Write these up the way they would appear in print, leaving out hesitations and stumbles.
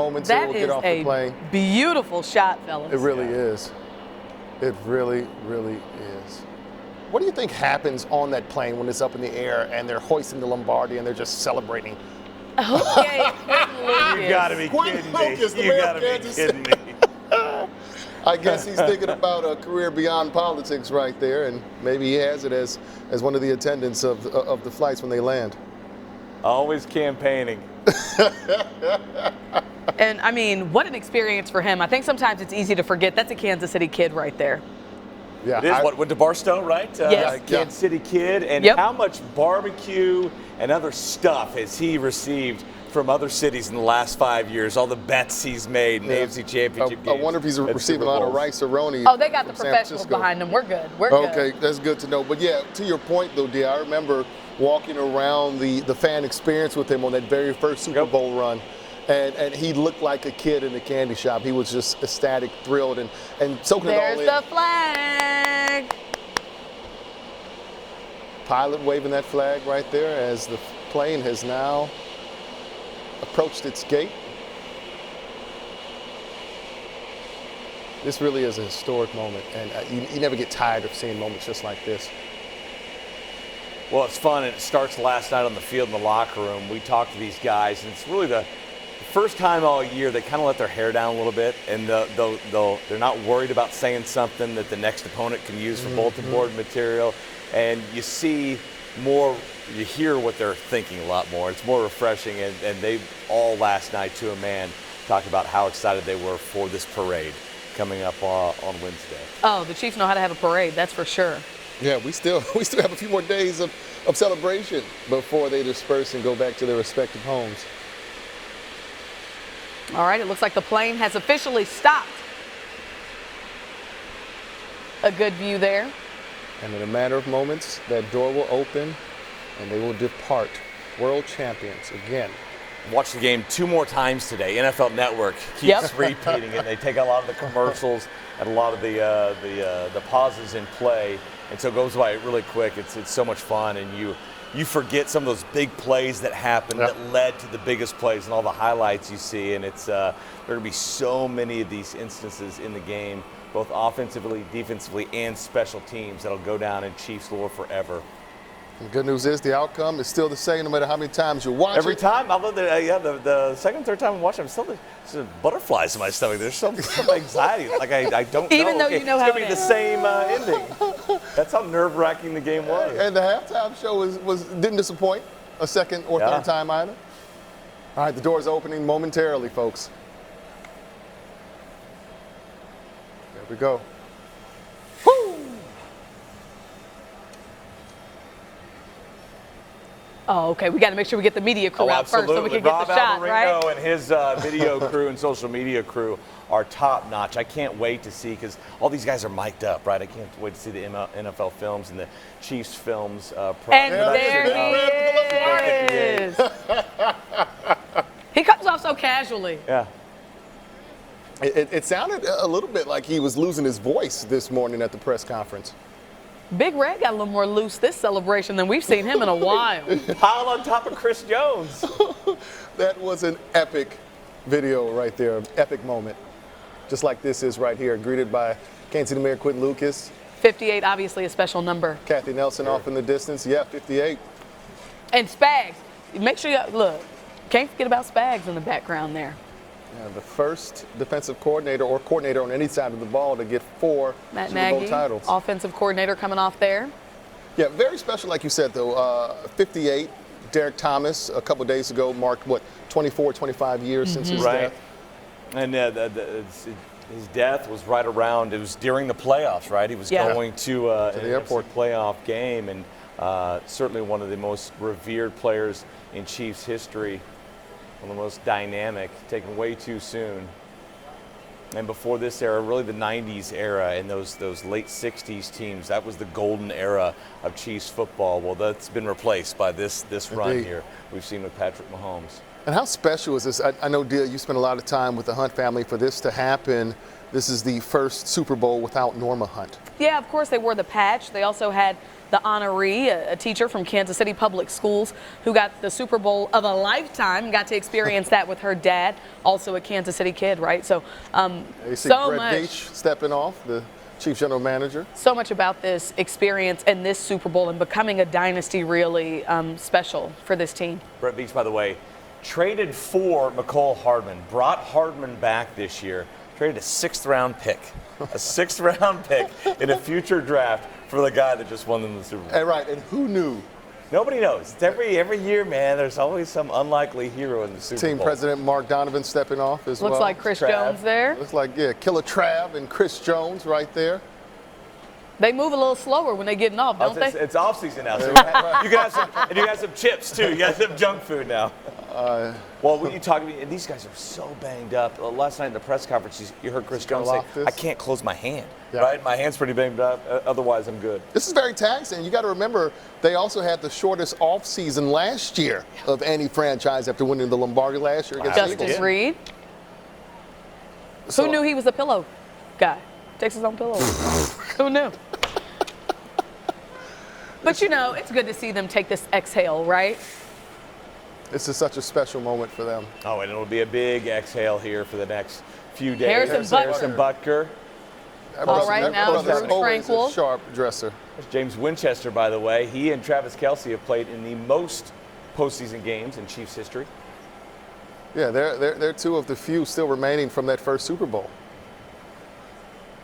moments they will get off the plane. That is a beautiful shot, fellas. It really is. It really, really is. What do you think happens on that plane when it's up in the air and they're hoisting the Lombardi and they're just celebrating? Okay, you gotta be kidding me. You gotta be kidding me. I guess he's thinking about a career beyond politics right there, and maybe he has it as one of the attendants of the flights when they land. Always campaigning. And, I mean, what an experience for him. I think sometimes it's easy to forget. That's a Kansas City kid right there. Yeah, it is. Went to Barstow, right? Yes. Kansas City kid. And how much barbecue and other stuff has he received from other cities in the last 5 years? All the bets he's made in the AFC Championship games. I wonder if he's receiving a lot of rice-a-roni. Oh, they got the professionals behind them. We're good. We're good. Okay, that's good to know. But, yeah, to your point, though, dear, I remember walking around the fan experience with him on that very first Super Bowl run. And he looked like a kid in the candy shop. He was just ecstatic, thrilled, and soaking it all in. There's the flag. Pilot waving that flag right there as the plane has now approached its gate. This really is a historic moment, and you never get tired of seeing moments just like this. Well, it's fun, and it starts last night on the field in the locker room. We talked to these guys, and it's really the first time all year they kind of let their hair down a little bit, and they're not worried about saying something that the next opponent can use for bulletin board material. And you see more, you hear what they're thinking a lot more. It's more refreshing, and they all last night to a man talked about how excited they were for this parade coming up on Wednesday. Oh, the Chiefs know how to have a parade, that's for sure. Yeah, we still have a few more days of celebration before they disperse and go back to their respective homes. All right, it looks like the plane has officially stopped. A good view there. And in a matter of moments, that door will open and they will depart world champions again. Watch the game 2 more times today. NFL Network keeps repeating it. They take a lot of the commercials and a lot of the pauses in play, and so it goes by really quick. It's so much fun, and you forget some of those big plays that happened that led to the biggest plays and all the highlights you see. And it's there are going to be so many of these instances in the game, both offensively, defensively, and special teams, that'll go down in Chiefs lore forever. The good news is the outcome is still the same no matter how many times you watch Every time, although the second, third time I watch it, I'm still there's butterflies in my stomach. There's some anxiety. Like I don't know. Even though you know how it's going to be the same ending. That's how nerve-wracking the game was. And the halftime show didn't disappoint a second or third time either. All right, the door is opening momentarily, folks. There we go. Woo! Oh, okay. We got to make sure we get the media crew out first so we can get the shot, right? Rob Alvarenga and his video crew and social media crew are top notch. I can't wait to see, because all these guys are mic'd up, right? I can't wait to see the NFL films and the Chiefs films. And there he is. He comes off so casually. Yeah. It sounded a little bit like he was losing his voice this morning at the press conference. Big Red got a little more loose this celebration than we've seen him in a while. Piled on top of Chris Jones. That was an epic video right there, an epic moment. Just like this is right here, greeted by Kansas City Mayor Quentin Lucas. 58, obviously a special number. Kathy Nelson off in the distance. Yeah, 58. And Spags. Make sure you look. Can't forget about Spags in the background there. Yeah, the first defensive coordinator or coordinator on any side of the ball to get 4 Super Bowl titles. Offensive coordinator coming off there. Yeah, very special, like you said, though. 58, Derek Thomas, a couple days ago, marked, 24, 25 years since his death. And his death was right around, it was during the playoffs, right? He was going to the airport playoff game, and certainly one of the most revered players in Chiefs history. One of the most dynamic, taken way too soon. And before this era, really the 90s era and those late 60s teams, that was the golden era of Chiefs football. Well, that's been replaced by this run here we've seen with Patrick Mahomes. And how special is this? I know, Dia, you spent a lot of time with the Hunt family for this to happen. This is the first Super Bowl without Norma Hunt. Yeah, of course, they wore the patch. They also had the honoree, a teacher from Kansas City Public Schools, who got the Super Bowl of a lifetime and got to experience that with her dad, also a Kansas City kid, right? So, so Brett much. Veach stepping off, the Chief General Manager. So much about this experience and this Super Bowl and becoming a dynasty really special for this team. Brett Veach, by the way, traded for McCole Hardman, brought Hardman back this year, traded a 6th-round pick, in a future draft for the guy that just won them the Super Bowl. And right, and who knew? Nobody knows. It's every year, man, there's always some unlikely hero in the Super Bowl. Team President Mark Donovan stepping off as well. Looks like Chris Jones there. Looks like, yeah, Killer Trav and Chris Jones right there. They move a little slower when they get off, don't they? It's off season now, so you can have some chips too. You got some junk food now. Well, when you talk to me, and these guys are so banged up. Last night in the press conference, you heard Chris Jones say, "I can't close my hand." Yeah. Right, my hand's pretty banged up. Otherwise, I'm good. This is very taxing. You got to remember, they also had the shortest off season last year of any franchise after winning the Lombardi last year against the Eagles. Justin Reed. So, Who knew he was a pillow guy? Takes his own pillow. Who knew? But you know, it's good to see them take this exhale, right? This is such a special moment for them. Oh, and it'll be a big exhale here for the next few days. Harrison Butker. All right, now Drew Tranquil. A sharp dresser. James Winchester, by the way, he and Travis Kelce have played in the most postseason games in Chiefs history. Yeah, they're two of the few still remaining from that first Super Bowl.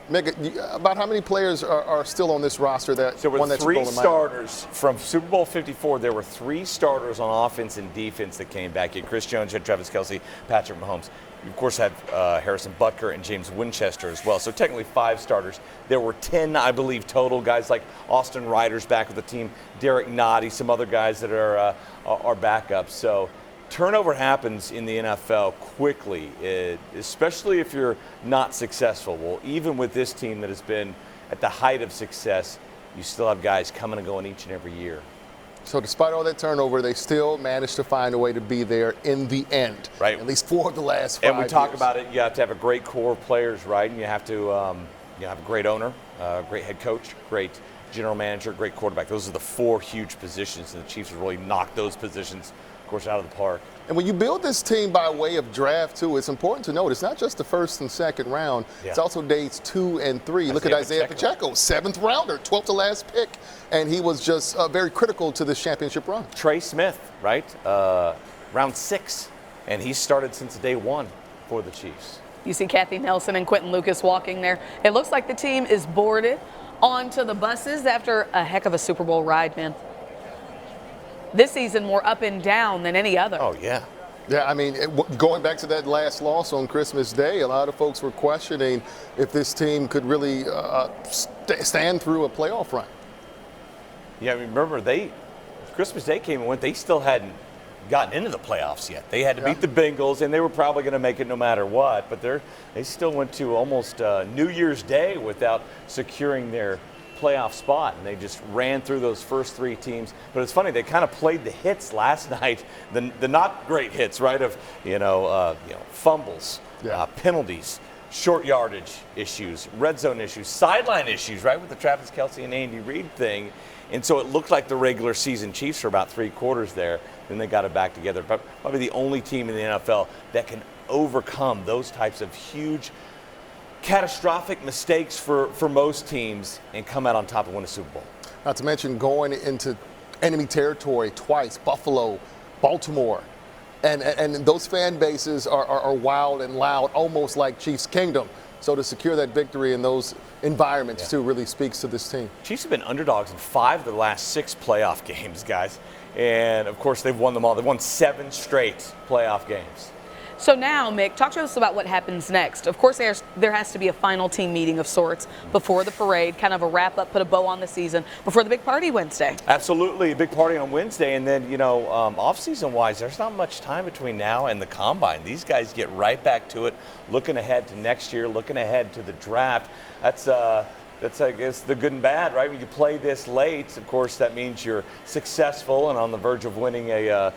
About how many players are still on this roster that won that Super Bowl? So with 3 starters from Super Bowl 54, there were 3 starters on offense and defense that came back. You had Chris Jones, you had Travis Kelce, Patrick Mahomes. You, of course, have Harrison Butker and James Winchester as well. So technically 5 starters. There were 10, I believe, total. Guys like Austin Ryder's back with the team, Derek Nottie, some other guys that are backups. So turnover happens in the NFL quickly, especially if you're not successful. Well, even with this team that has been at the height of success, you still have guys coming and going each and every year. So despite all that turnover, they still managed to find a way to be there in the end. Right. At least 4 of the last 5 years. And we talk about it, you have to have a great core of players, right? And you have to have a great owner, great head coach, great general manager, great quarterback. Those are the 4 huge positions, and the Chiefs have really knocked those positions, of course, out of the park. And when you build this team by way of draft, too, it's important to note it's not just the first and second round. Yeah. It's also days 2 and 3. Look at Isaiah Pacheco, 7th rounder, 12th to last pick. And he was just very critical to this championship run. Trey Smith, right? Round 6. And he started since day 1 for the Chiefs. You see Kathy Nelson and Quentin Lucas walking there. It looks like the team is boarded onto the buses after a heck of a Super Bowl ride, man. This season more up and down than any other. Oh, yeah. Yeah, I mean, going back to that last loss on Christmas Day, a lot of folks were questioning if this team could really stand through a playoff run. Yeah, I mean, remember, Christmas Day came and went, they still hadn't gotten into the playoffs yet. They had to beat the Bengals, and they were probably going to make it no matter what, but they still went to almost New Year's Day without securing their playoff spot, and they just ran through those first 3 teams. But it's funny, they kind of played the hits last night, the not great hits, right? Of fumbles, penalties, short yardage issues, red zone issues, sideline issues, right, with the Travis Kelce and Andy Reid thing. And so it looked like the regular season Chiefs for about 3 quarters there. Then they got it back together. But probably the only team in the NFL that can overcome those types of huge, catastrophic mistakes for most teams and come out on top and win a Super Bowl. Not to mention going into enemy territory twice, Buffalo, Baltimore. And those fan bases are wild and loud, almost like Chiefs Kingdom. So to secure that victory in those environments, too, really speaks to this team. Chiefs have been underdogs in 5 of the last 6 playoff games, guys. And, of course, they've won them all. They've won 7 straight playoff games. So now, Mick, talk to us about what happens next. Of course, there has to be a final team meeting of sorts before the parade, kind of a wrap-up, put a bow on the season, before the big party Wednesday. Absolutely, a big party on Wednesday. And then, off-season-wise, there's not much time between now and the Combine. These guys get right back to it, looking ahead to next year, looking ahead to the draft. That's, I guess, the good and bad, right? When you play this late, of course, that means you're successful and on the verge of winning a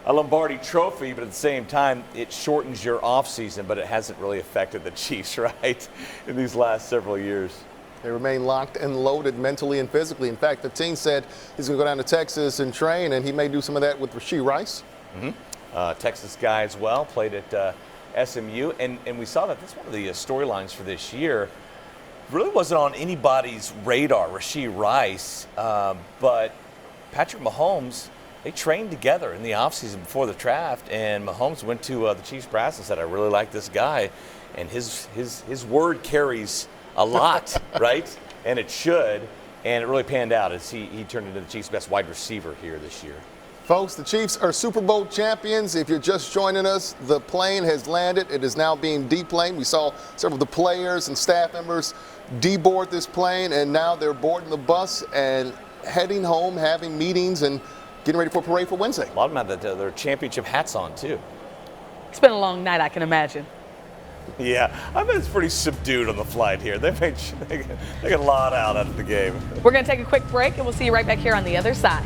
a Lombardi trophy, but at the same time, it shortens your offseason, but it hasn't really affected the Chiefs, right, in these last several years. They remain locked and loaded mentally and physically. In fact, the team said he's going to go down to Texas and train, and he may do some of that with Rashee Rice. Texas guy as well, played at SMU, and we saw that that's one of the storylines for this year. Really wasn't on anybody's radar, Rashee Rice, but Patrick Mahomes, they trained together in the offseason before the draft, and Mahomes went to the Chiefs brass and said, I really like this guy, and his word carries a lot, right? And it should, and it really panned out as he turned into the Chiefs' best wide receiver here this year. Folks, the Chiefs are Super Bowl champions. If you're just joining us, the plane has landed. It is now being deplaned. We saw several of the players and staff members deboard this plane, and now they're boarding the bus and heading home, having meetings, and getting ready for a parade for Wednesday. A lot of them have their championship hats on, too. It's been a long night, I can imagine. Yeah, I bet it's pretty subdued on the flight here. They got a lot out after the game. We're going to take a quick break, and we'll see you right back here on the other side.